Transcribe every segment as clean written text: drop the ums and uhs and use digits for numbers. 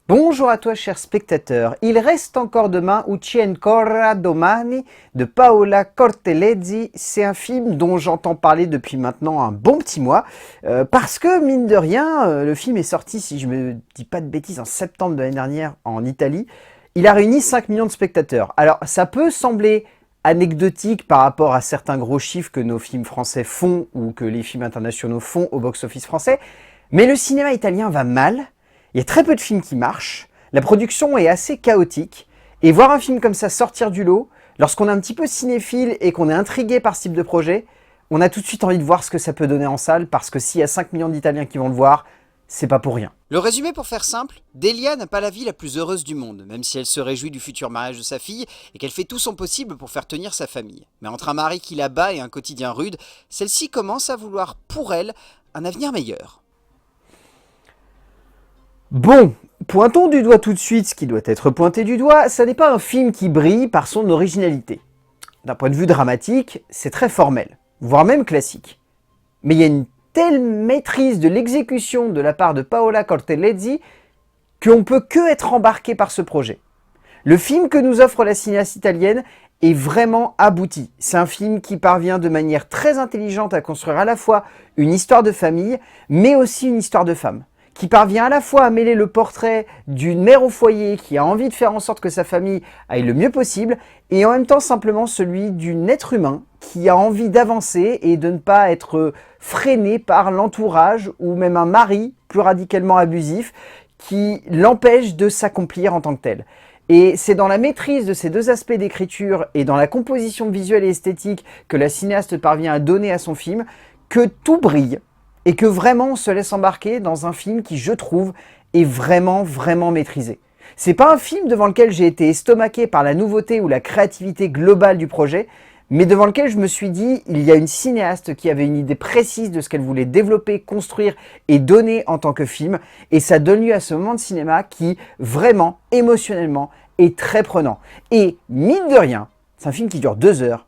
Bonjour à toi cher spectateur, il reste encore demain ou C'è ancora domani de Paola Cortellesi. C'est un film dont j'entends parler depuis maintenant un bon petit mois parce que mine de rien, le film est sorti, si je me dis pas de bêtises, en septembre de l'année dernière en Italie. Il a réuni 5 millions de spectateurs. Alors ça peut sembler anecdotique par rapport à certains gros chiffres que nos films français font ou que les films internationaux font au box-office français, mais le cinéma italien va mal. Il y a très peu de films qui marchent, la production est assez chaotique, et voir un film comme ça sortir du lot, lorsqu'on est un petit peu cinéphile et qu'on est intrigué par ce type de projet, on a tout de suite envie de voir ce que ça peut donner en salle, parce que s'il y a 5 millions d'Italiens qui vont le voir, c'est pas pour rien. Le résumé pour faire simple, Delia n'a pas la vie la plus heureuse du monde, même si elle se réjouit du futur mariage de sa fille et qu'elle fait tout son possible pour faire tenir sa famille. Mais entre un mari qui la bat et un quotidien rude, celle-ci commence à vouloir pour elle un avenir meilleur. Bon, pointons du doigt tout de suite ce qui doit être pointé du doigt, ça n'est pas un film qui brille par son originalité. D'un point de vue dramatique, c'est très formel, voire même classique. Mais il y a une telle maîtrise de l'exécution de la part de Paola Cortellesi qu'on ne peut que être embarqué par ce projet. Le film que nous offre la cinéaste italienne est vraiment abouti. C'est un film qui parvient de manière très intelligente à construire à la fois une histoire de famille, mais aussi une histoire de femme, qui parvient à la fois à mêler le portrait d'une mère au foyer qui a envie de faire en sorte que sa famille aille le mieux possible, et en même temps simplement celui d'un être humain qui a envie d'avancer et de ne pas être freiné par l'entourage ou même un mari plus radicalement abusif qui l'empêche de s'accomplir en tant que tel. Et c'est dans la maîtrise de ces deux aspects d'écriture et dans la composition visuelle et esthétique que la cinéaste parvient à donner à son film que tout brille. Et que vraiment on se laisse embarquer dans un film qui, je trouve, est vraiment maîtrisé. C'est pas un film devant lequel j'ai été estomaqué par la nouveauté ou la créativité globale du projet, mais devant lequel je me suis dit, il y a une cinéaste qui avait une idée précise de ce qu'elle voulait développer, construire et donner en tant que film, et ça donne lieu à ce moment de cinéma qui, vraiment, émotionnellement, est très prenant. Et, mine de rien, c'est un film qui dure 2 heures,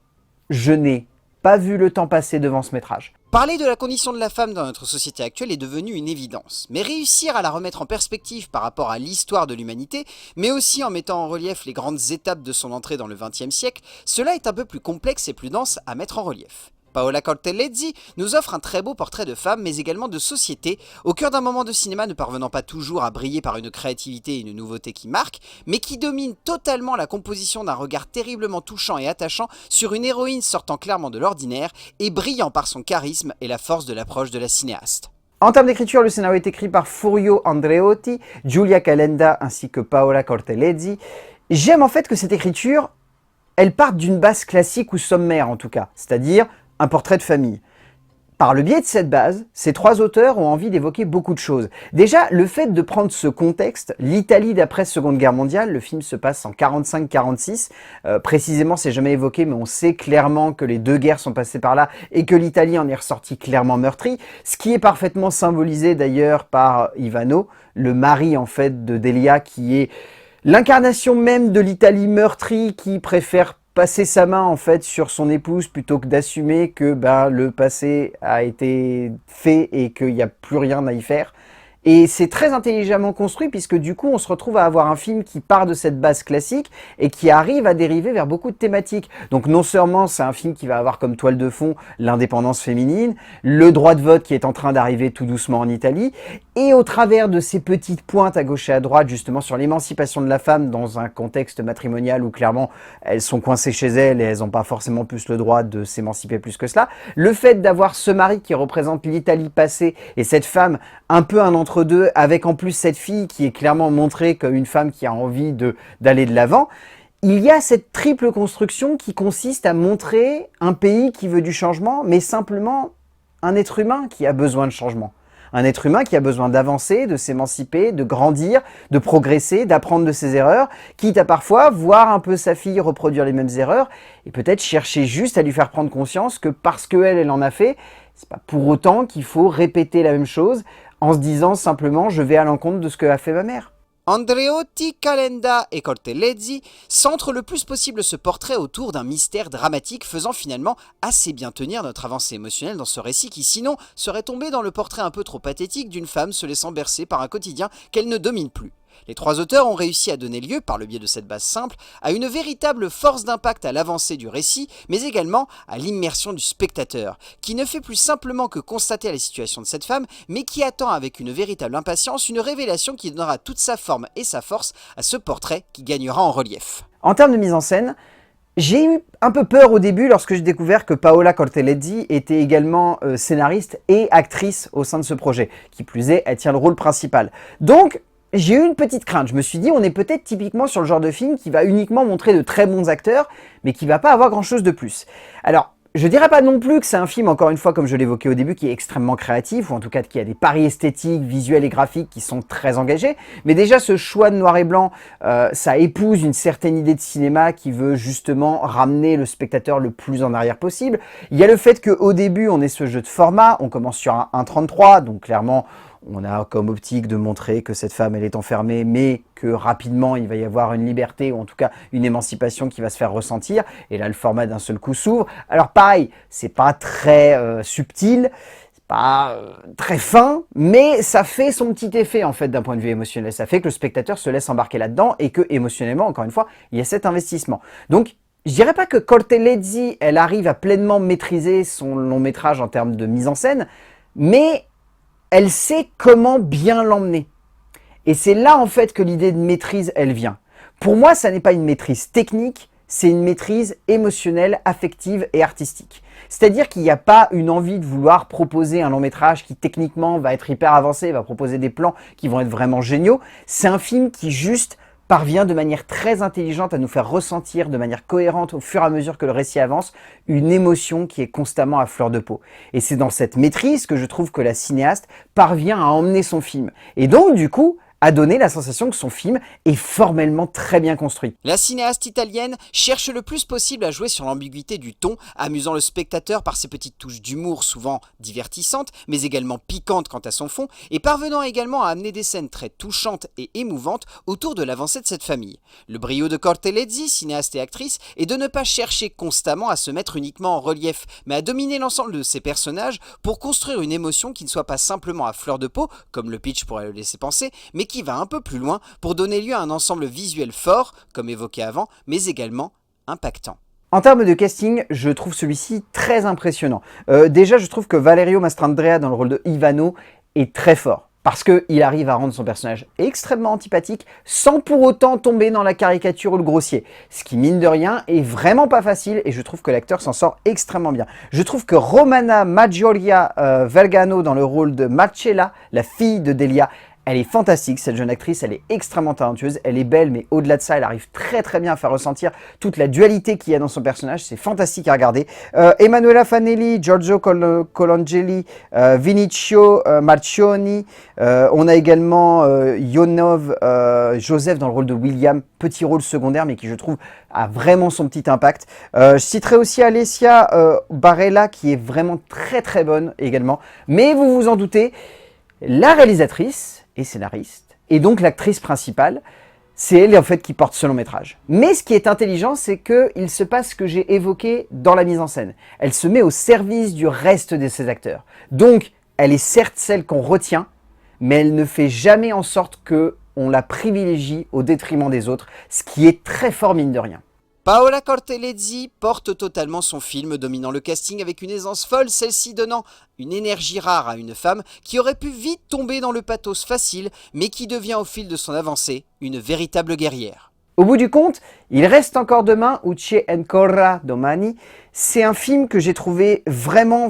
je n'ai pas vu le temps passer devant ce métrage. Parler de la condition de la femme dans notre société actuelle est devenu une évidence, mais réussir à la remettre en perspective par rapport à l'histoire de l'humanité, mais aussi en mettant en relief les grandes étapes de son entrée dans le XXe siècle, cela est un peu plus complexe et plus dense à mettre en relief. Paola Cortellesi nous offre un très beau portrait de femme, mais également de société, au cœur d'un moment de cinéma ne parvenant pas toujours à briller par une créativité et une nouveauté qui marquent, mais qui domine totalement la composition d'un regard terriblement touchant et attachant sur une héroïne sortant clairement de l'ordinaire et brillant par son charisme et la force de l'approche de la cinéaste. En termes d'écriture, le scénario est écrit par Furio Andreotti, Giulia Calenda ainsi que Paola Cortellesi. J'aime en fait que cette écriture, elle parte d'une base classique ou sommaire en tout cas, c'est-à-dire un portrait de famille. Par le biais de cette base, ces 3 auteurs ont envie d'évoquer beaucoup de choses. Déjà, le fait de prendre ce contexte, l'Italie d'après Seconde Guerre mondiale, le film se passe en 45-46, précisément c'est jamais évoqué, mais on sait clairement que les 2 guerres sont passées par là et que l'Italie en est ressortie clairement meurtrie, ce qui est parfaitement symbolisé d'ailleurs par Ivano, le mari en fait de Delia, qui est l'incarnation même de l'Italie meurtrie qui préfère passer sa main en fait sur son épouse plutôt que d'assumer que le passé a été fait et qu'il n'y a plus rien à y faire. Et c'est très intelligemment construit puisque du coup on se retrouve à avoir un film qui part de cette base classique et qui arrive à dériver vers beaucoup de thématiques. Donc non seulement c'est un film qui va avoir comme toile de fond l'indépendance féminine, le droit de vote qui est en train d'arriver tout doucement en Italie, et au travers de ces petites pointes à gauche et à droite justement sur l'émancipation de la femme dans un contexte matrimonial où clairement elles sont coincées chez elles et elles n'ont pas forcément plus le droit de s'émanciper plus que cela, le fait d'avoir ce mari qui représente l'Italie passée et cette femme un peu un entre deux, avec en plus cette fille qui est clairement montrée comme une femme qui a envie d'aller de l'avant, il y a cette triple construction qui consiste à montrer un pays qui veut du changement, mais simplement un être humain qui a besoin de changement. Un être humain qui a besoin d'avancer, de s'émanciper, de grandir, de progresser, d'apprendre de ses erreurs, quitte à parfois voir un peu sa fille reproduire les mêmes erreurs et peut-être chercher juste à lui faire prendre conscience que parce qu'elle en a fait, c'est pas pour autant qu'il faut répéter la même chose en se disant simplement je vais à l'encontre de ce que a fait ma mère. Andreotti, Calenda et Cortellesi centrent le plus possible ce portrait autour d'un mystère dramatique faisant finalement assez bien tenir notre avancée émotionnelle dans ce récit qui sinon serait tombé dans le portrait un peu trop pathétique d'une femme se laissant bercer par un quotidien qu'elle ne domine plus. Les trois auteurs ont réussi à donner lieu, par le biais de cette base simple, à une véritable force d'impact à l'avancée du récit, mais également à l'immersion du spectateur, qui ne fait plus simplement que constater la situation de cette femme, mais qui attend avec une véritable impatience une révélation qui donnera toute sa forme et sa force à ce portrait qui gagnera en relief. En termes de mise en scène, j'ai eu un peu peur au début lorsque j'ai découvert que Paola Cortellesi était également scénariste et actrice au sein de ce projet. Qui plus est, elle tient le rôle principal. Donc, j'ai eu une petite crainte. Je me suis dit, on est peut-être typiquement sur le genre de film qui va uniquement montrer de très bons acteurs, mais qui va pas avoir grand-chose de plus. Alors, je dirais pas non plus que c'est un film, encore une fois, comme je l'évoquais au début, qui est extrêmement créatif, ou en tout cas qui a des paris esthétiques, visuels et graphiques qui sont très engagés. Mais déjà, ce choix de noir et blanc, ça épouse une certaine idée de cinéma qui veut justement ramener le spectateur le plus en arrière possible. Il y a le fait qu'au début, on ait ce jeu de format, on commence sur un 1,33, donc clairement, on a comme optique de montrer que cette femme, elle est enfermée, mais que rapidement, il va y avoir une liberté, ou en tout cas une émancipation qui va se faire ressentir. Et là, le format d'un seul coup s'ouvre. Alors pareil, c'est pas très subtil, c'est pas très fin, mais ça fait son petit effet, en fait, d'un point de vue émotionnel. Ça fait que le spectateur se laisse embarquer là-dedans et que, émotionnellement, encore une fois, il y a cet investissement. Donc, je dirais pas que Cortellesi, elle arrive à pleinement maîtriser son long métrage en termes de mise en scène, mais elle sait comment bien l'emmener. Et c'est là, en fait, que l'idée de maîtrise, elle vient. Pour moi, ça n'est pas une maîtrise technique, c'est une maîtrise émotionnelle, affective et artistique. C'est-à-dire qu'il n'y a pas une envie de vouloir proposer un long métrage qui, techniquement, va être hyper avancé, va proposer des plans qui vont être vraiment géniaux. C'est un film qui, juste, parvient de manière très intelligente à nous faire ressentir de manière cohérente au fur et à mesure que le récit avance une émotion qui est constamment à fleur de peau. Et c'est dans cette maîtrise que je trouve que la cinéaste parvient à emmener son film. Et donc du coup, a donné la sensation que son film est formellement très bien construit. La cinéaste italienne cherche le plus possible à jouer sur l'ambiguïté du ton, amusant le spectateur par ses petites touches d'humour souvent divertissantes, mais également piquantes quant à son fond, et parvenant également à amener des scènes très touchantes et émouvantes autour de l'avancée de cette famille. Le brio de Cortellesi, cinéaste et actrice, est de ne pas chercher constamment à se mettre uniquement en relief, mais à dominer l'ensemble de ses personnages pour construire une émotion qui ne soit pas simplement à fleur de peau, comme le pitch pourrait le laisser penser, mais qui va un peu plus loin pour donner lieu à un ensemble visuel fort, comme évoqué avant, mais également impactant. En termes de casting, je trouve celui-ci très impressionnant. Déjà, je trouve que Valerio Mastrandrea dans le rôle de Ivano est très fort. Parce qu'il arrive à rendre son personnage extrêmement antipathique sans pour autant tomber dans la caricature ou le grossier. Ce qui, mine de rien, est vraiment pas facile et je trouve que l'acteur s'en sort extrêmement bien. Je trouve que Romana Maggioria Vergano dans le rôle de Marcella, la fille de Delia, elle est fantastique, cette jeune actrice, elle est extrêmement talentueuse, elle est belle, mais au-delà de ça, elle arrive très très bien à faire ressentir toute la dualité qu'il y a dans son personnage, c'est fantastique à regarder. Emanuela Fanelli, Giorgio Colangeli, Vinicio Marcioni, on a également Yonov Joseph dans le rôle de William, petit rôle secondaire, mais qui je trouve a vraiment son petit impact. Je citerai aussi Alessia Barella, qui est vraiment très très bonne également, mais vous vous en doutez, la réalisatrice et scénariste, et donc l'actrice principale, c'est elle en fait qui porte ce long métrage. Mais ce qui est intelligent, c'est qu'il se passe ce que j'ai évoqué dans la mise en scène. Elle se met au service du reste de ses acteurs. Donc, elle est certes celle qu'on retient, mais elle ne fait jamais en sorte qu'on la privilégie au détriment des autres, ce qui est très fort mine de rien. Paola Cortellesi porte totalement son film, dominant le casting avec une aisance folle, celle-ci donnant une énergie rare à une femme qui aurait pu vite tomber dans le pathos facile, mais qui devient au fil de son avancée une véritable guerrière. Au bout du compte, il reste encore demain, Ucce ancora domani. C'est un film que j'ai trouvé vraiment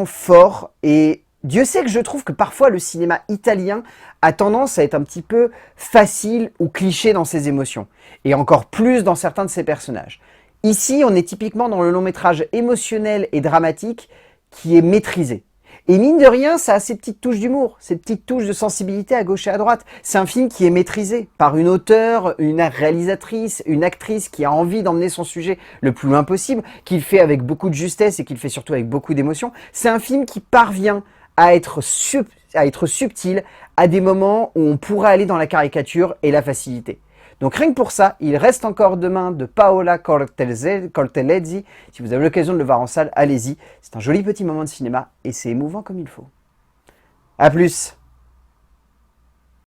fort et Dieu sait que je trouve que parfois le cinéma italien a tendance à être un petit peu facile ou cliché dans ses émotions, et encore plus dans certains de ses personnages. Ici, on est typiquement dans le long métrage émotionnel et dramatique qui est maîtrisé. Et mine de rien, ça a ses petites touches d'humour, ses petites touches de sensibilité à gauche et à droite. C'est un film qui est maîtrisé par une auteure, une réalisatrice, une actrice qui a envie d'emmener son sujet le plus loin possible, qu'il fait avec beaucoup de justesse et qu'il fait surtout avec beaucoup d'émotion. C'est un film qui parvient à être subtil à des moments où on pourrait aller dans la caricature et la facilité. Donc rien que pour ça, il reste encore demain de Paola Cortellesi. Si vous avez l'occasion de le voir en salle, allez-y. C'est un joli petit moment de cinéma et c'est émouvant comme il faut. A plus!